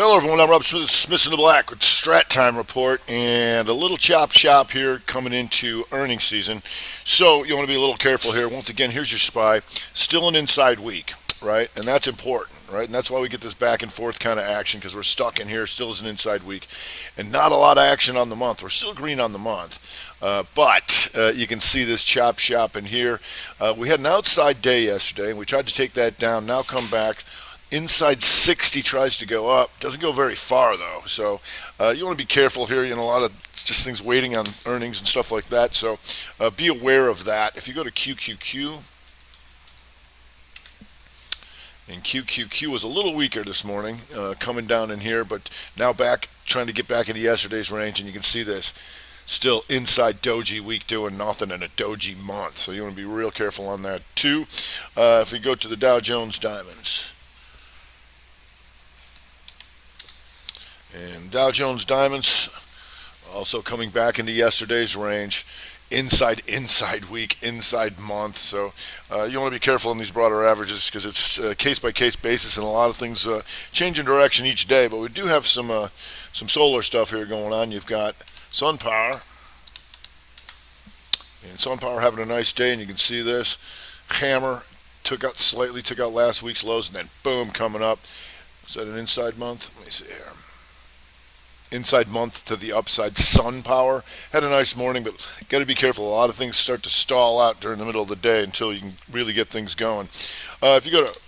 Hello everyone, I'm Rob Smith in the Black with Strat Time Report and a little chop shop here coming into earnings season. So you want to be a little careful here. Once again, here's your SPY. Still an inside week, right? And that's important, right? And that's why we get this back and forth kind of action because we're stuck in here. Still is an inside week and not a lot of action on the month. We're still green on the month. But you can see this chop shop in here. We had an outside day yesterday and we tried to take that down. Now come back. Inside 60 tries to go up. Doesn't go very far, though. So you want to be careful here. You know, a lot of just things waiting on earnings and stuff like that. So be aware of that. If you go to QQQ, and QQQ was a little weaker this morning, coming down in here, but now back, trying to get back into yesterday's range, and you can see this. Still inside doji week doing nothing in a doji month. So you want to be real careful on that, too. If we go to the Dow Jones Diamonds. And Dow Jones Diamonds also coming back into yesterday's range. Inside week, inside month. So you want to be careful on these broader averages because it's a case-by-case basis and a lot of things change in direction each day. But we do have some solar stuff here going on. You've got SunPower. And SunPower having a nice day, and you can see this. Hammer took out last week's lows, and then boom, coming up. Is that an inside month? Let me see here. Inside month to the upside. SunPower had a nice morning, but got to be careful. A lot of things start to stall out during the middle of the day until you can really get things going. If you go to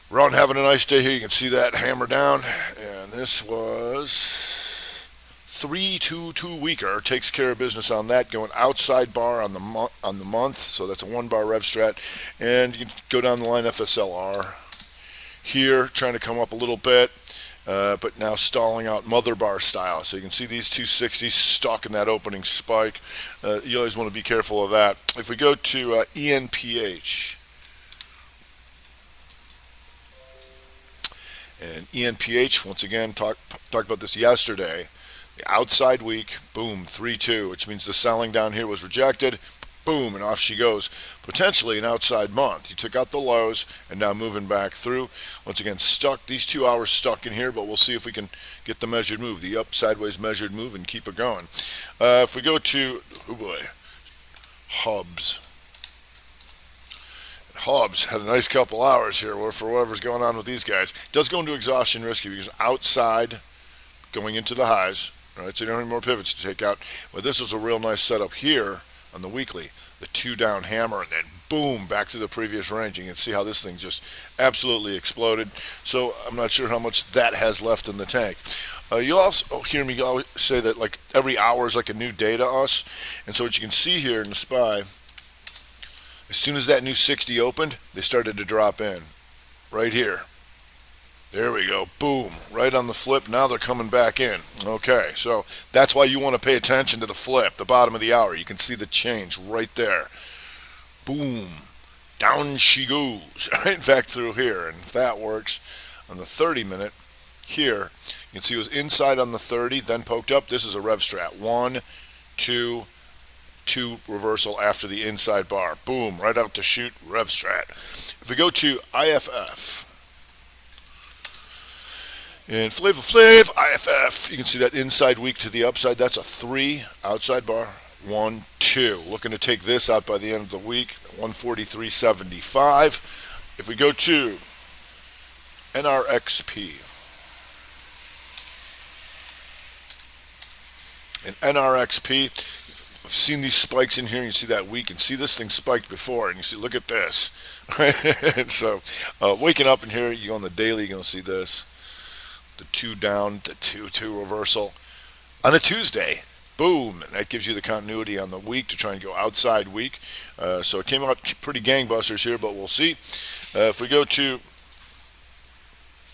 Ron having a nice day here. You can see that hammer down, and this was 322 weaker. Takes care of business on that. Going outside bar on the month, so that's a 1 bar rev strat, and you can go down the line FSLR here, trying to come up a little bit. But now stalling out mother bar style. So you can see these 260s stuck in that opening spike. You always want to be careful of that. If we go to ENPH, and ENPH, once again, talked about this yesterday. The outside week, boom, 3-2, which means the selling down here was rejected. Boom, and off she goes. Potentially an outside month. You took out the lows and now moving back through. Once again, stuck. These 2 hours stuck in here, but we'll see if we can get the measured move, the up sideways measured move, and keep it going. If we go to, Hubs. Hubs had a nice couple hours here for whatever's going on with these guys. Does go into exhaustion risky because outside going into the highs, right? So you don't have any more pivots to take out. But this is a real nice setup here on the weekly, the 2 down hammer, and then boom, back to the previous range. You can see how this thing just absolutely exploded. So I'm not sure how much that has left in the tank. You'll also hear me always say that like every hour is like a new day to us. And so what you can see here in the SPY, as soon as that new 60 opened, they started to drop in right here. There we go. Boom. Right on the flip. Now they're coming back in. Okay. So that's why you want to pay attention to the flip, the bottom of the hour. You can see the change right there. Boom. Down she goes. Right back through here. And if that works on the 30-minute here, you can see it was inside on the 30, then poked up. This is a rev strat. 1, 2, 2 reversal after the inside bar. Boom. Right out to shoot. Rev strat. If we go to IFF, and Flavor Flav, IFF, you can see that inside week to the upside. That's a 3 outside bar. 1, 2. Looking to take this out by the end of the week. 143.75. If we go to NRXP, and NRXP, I've seen these spikes in here. You see that week and see this thing spiked before, and you see, look at this. And so, waking up in here, you go on the daily, you're going to see this. The 2 down, the 2-2 reversal on a Tuesday. Boom. And that gives you the continuity on the week to try and go outside week. So it came out pretty gangbusters here, but we'll see. If we go to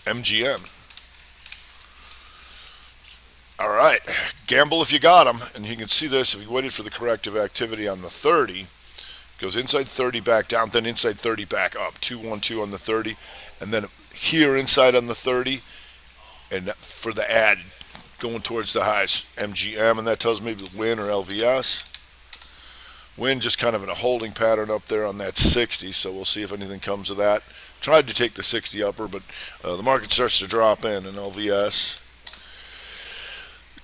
MGM. All right. Gamble if you got them. And you can see this if you waited for the corrective activity on the 30. Goes inside 30 back down, then inside 30 back up. 2-1-2 on the 30. And then here inside on the 30. And for the ad going towards the highs, MGM, and that tells me win or LVS. Wind just kind of in a holding pattern up there on that 60, so we'll see if anything comes of that. Tried to take the 60 upper, but the market starts to drop in LVS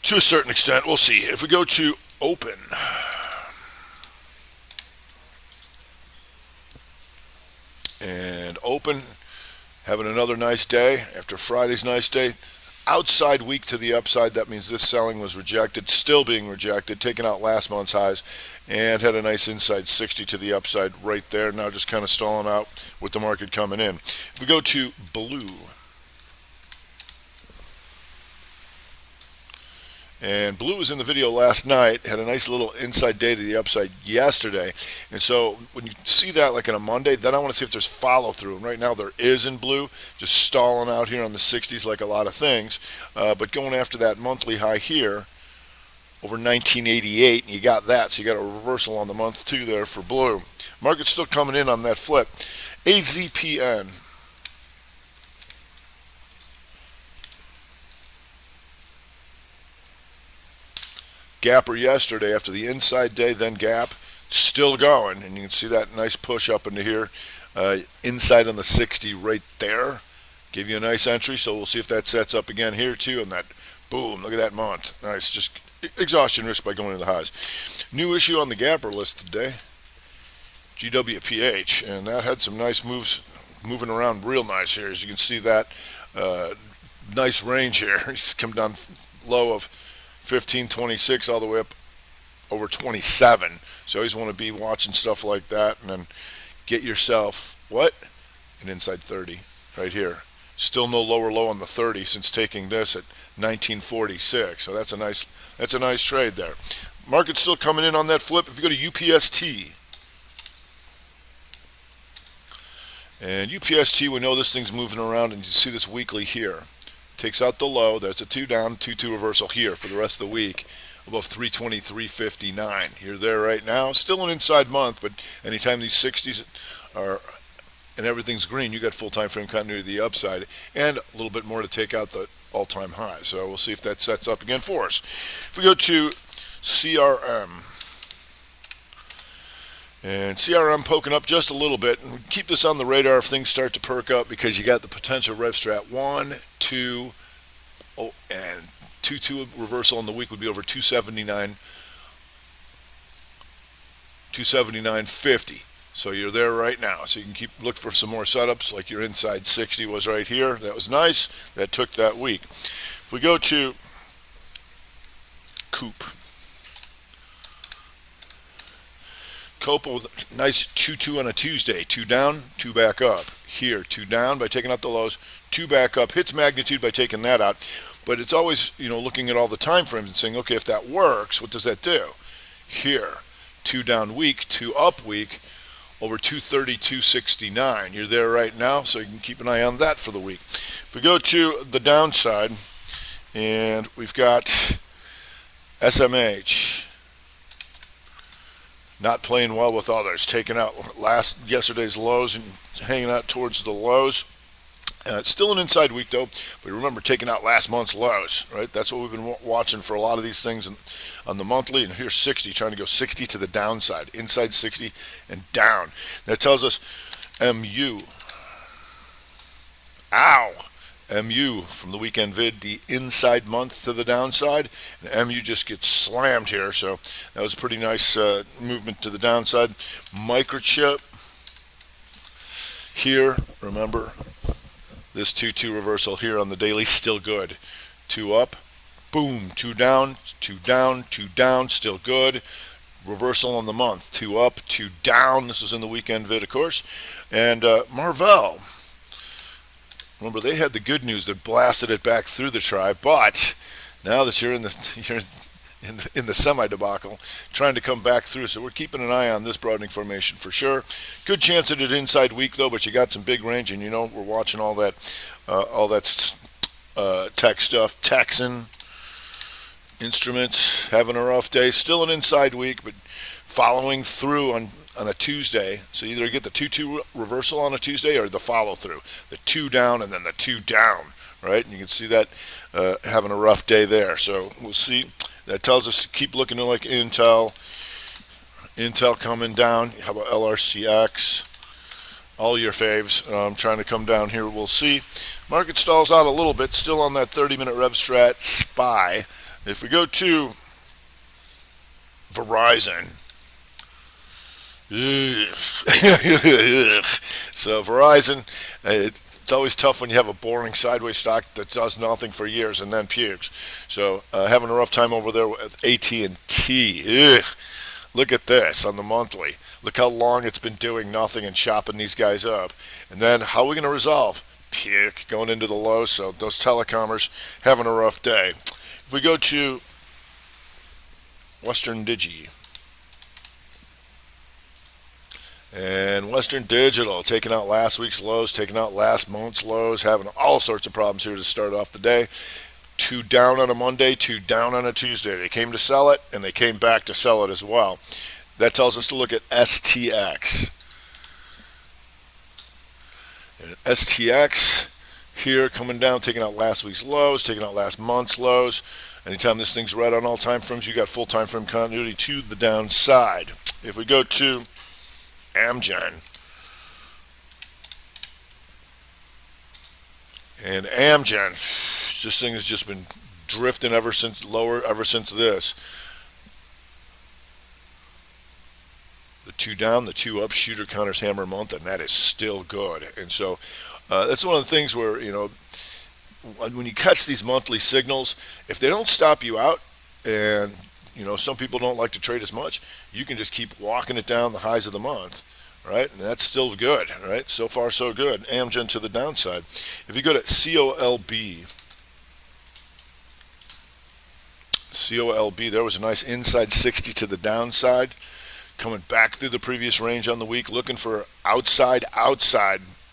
to a certain extent. We'll see. If we go to open, and open having another nice day after Friday's nice day. Outside week to the upside. That means this selling was rejected, still being rejected, taking out last month's highs, and had a nice inside 60 to the upside right there. Now just kind of stalling out with the market coming in. If we go to blue, and blue was in the video last night, had a nice little inside day to the upside yesterday. And so when you see that like on a Monday, then I want to see if there's follow through. And right now there is in blue, just stalling out here on the 60s like a lot of things. But going after that monthly high here over 1988, and you got that. So you got a reversal on the month too there for blue. Market's still coming in on that flip. AZPN. Gapper yesterday after the inside day, then gap, still going, and you can see that nice push up into here, inside on the 60 right there. Give you a nice entry, so we'll see if that sets up again here too, and that boom, look at that month. Nice, just exhaustion risk by going to the highs. New issue on the gapper list today, GWPH, and that had some nice moves moving around real nice here. As you can see that nice range here. He's come down low of 1526 all the way up over 27. So you always want to be watching stuff like that, and then get yourself an inside 30 right here. Still no lower low on the 30 since taking this at 1946. So that's a nice trade there. Market's still coming in on that flip. If you go to UPST, and UPST, we know this thing's moving around, and you see this weekly here. Takes out the low. There's a 2 down, 2-2 reversal here for the rest of the week. Above 323.59. You're there right now. Still an inside month, but anytime these 60s are and everything's green, you got full time frame continuity to the upside and a little bit more to take out the all-time high. So we'll see if that sets up again for us. If we go to CRM, and CRM poking up just a little bit, and keep this on the radar if things start to perk up, because you got the potential rev strat 1, 2, and 2-2 reversal in the week would be over 279.50. So you're there right now. So you can look for some more setups, like your inside 60 was right here. That was nice. That took that week. If we go to Copa with nice 2-2 on a Tuesday. 2 down, 2 back up. Here, 2 down by taking out the lows, 2 back up. Hits magnitude by taking that out. But it's always, looking at all the time frames and saying, okay, if that works, what does that do? Here, 2 down week, 2 up week, over 232.69. You're there right now, so you can keep an eye on that for the week. If we go to the downside, and we've got SMH not playing well with others, taking out yesterday's lows and hanging out towards the lows. It's still an inside week though, but remember, taking out last month's lows, right? That's what we've been watching for a lot of these things on the monthly. And here's 60, trying to go 60 to the downside, inside 60 and down. That tells us MU. MU from the weekend vid, the inside month to the downside, and MU just gets slammed here. So that was a pretty nice movement to the downside. Microchip here, remember, this 2-2 reversal here on the daily, still good. 2 up, boom, 2 down, 2 down, 2 down, still good. Reversal on the month, 2 up, 2 down. This was in the weekend vid, of course. And Marvell, remember, they had the good news that blasted it back through the tribe, but now that you're in the semi debacle, trying to come back through. So we're keeping an eye on this broadening formation for sure. Good chance at an inside week though, but you got some big range, and we're watching all that tech stuff. Texan Instruments having a rough day. Still an inside week, but following through on a Tuesday. So either get the 2-2 reversal on a Tuesday or the follow through, the 2 down and then the 2 down, right? And you can see that having a rough day there. So we'll see. That tells us to keep looking at like Intel Intel coming down. How about LRCX? All your faves trying to come down here. We'll see. Market stalls out a little bit, still on that 30-minute rev strat SPY. If we go to Verizon, so Verizon, it's always tough when you have a boring sideways stock that does nothing for years and then pukes. So having a rough time over there with AT&T. Look at this on the monthly. Look how long it's been doing nothing and chopping these guys up. And then how are we going to resolve? Puke, going into the low. So those telecomers having a rough day. If we go to Western Digi. And Western Digital taking out last week's lows, taking out last month's lows, having all sorts of problems here to start off the day. 2 down on a Monday, 2 down on a Tuesday. They came to sell it, and they came back to sell it as well. That tells us to look at STX. And STX here coming down, taking out last week's lows, taking out last month's lows. Anytime this thing's red on all time frames, you got full time frame continuity to the downside. If we go to Amgen, and Amgen, this thing has just been drifting ever since this. The 2 down, the 2 up, shooter counters hammer month, and that is still good. And so that's one of the things where, when you catch these monthly signals, if they don't stop you out, and some people don't like to trade as much, you can just keep walking it down the highs of the month. Right, and that's still good. Right, so far so good. Amgen to the downside. If you go to COLB, there was a nice inside 60 to the downside, coming back through the previous range on the week, looking for outside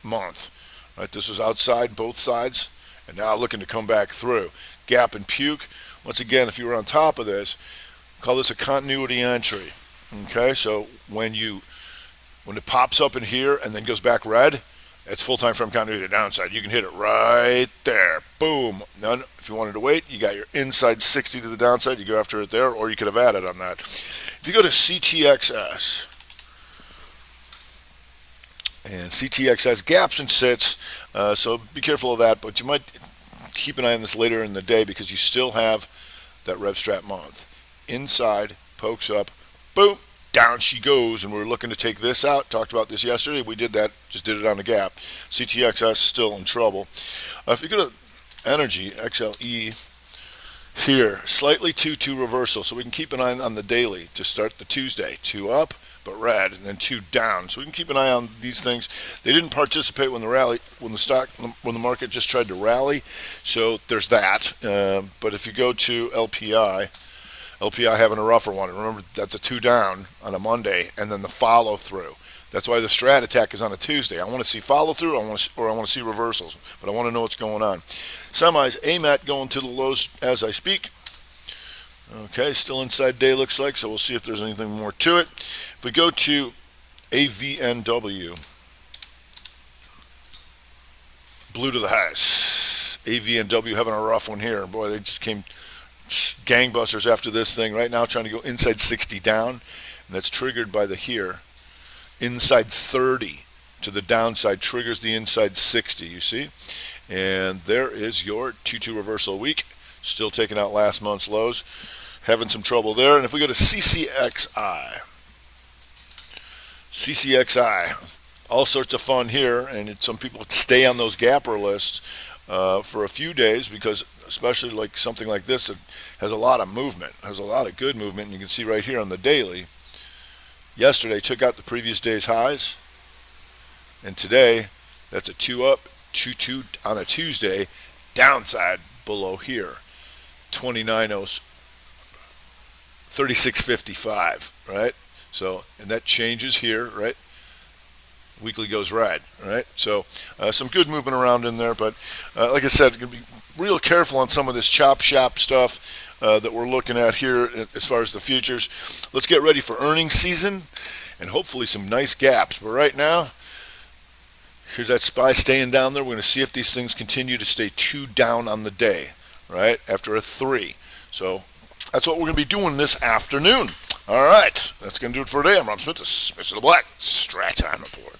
month. Right, this was outside both sides, and now looking to come back through. Gap and puke. Once again, if you were on top of this, call this a continuity entry. Okay, so when it pops up in here and then goes back red, it's full time frame continuity to the downside. You can hit it right there. Boom. None. If you wanted to wait, you got your inside 60 to the downside. You go after it there, or you could have added on that. If you go to CTXS, and CTXS gaps and sits, so be careful of that, but you might keep an eye on this later in the day because you still have that rev strat month. Inside, pokes up, boom. Down she goes, and we're looking to take this out. Talked about this yesterday. We did that, just did it on the gap. CTXS still in trouble. If you go to energy, XLE, here, slightly 2-2 reversal, so we can keep an eye on the daily to start the Tuesday. 2 up, but red, and then 2 down. So we can keep an eye on these things. They didn't participate when the market just tried to rally, so there's that. But if you go to LPI having a rougher one. Remember, that's a 2 down on a Monday, and then the follow through. That's why the strat attack is on a Tuesday. I want to see follow through, I want to see reversals, but I want to know what's going on. Semis, AMAT going to the lows as I speak. Okay, still inside day looks like, so we'll see if there's anything more to it. If we go to AVNW, blue to the highs. AVNW having a rough one here. Boy, they just came gangbusters after this thing. Right now trying to go inside 60 down, and that's triggered by the here. Inside 30 to the downside triggers the inside 60, you see? And there is your 2-2 reversal week. Still taking out last month's lows. Having some trouble there. And if we go to CCXI, all sorts of fun here, and some people stay on those gapper lists for a few days because especially like something like this, it has a lot of movement, has a lot of good movement. And you can see right here on the daily, yesterday took out the previous day's highs, and today that's a 2 up, 2-2 on a Tuesday, downside below here, 36.55, right? So, and that changes here, right? Weekly goes red, right? So some good movement around in there, but like I said, going to be real careful on some of this chop shop stuff that we're looking at here as far as the futures. Let's get ready for earnings season and hopefully some nice gaps. But right now, here's that SPY staying down there. We're going to see if these things continue to stay 2 down on the day, right? After a 3. So that's what we're going to be doing this afternoon. All right, that's going to do it for today. I'm Rob Smith, the Smith of the Black Strat Time Report.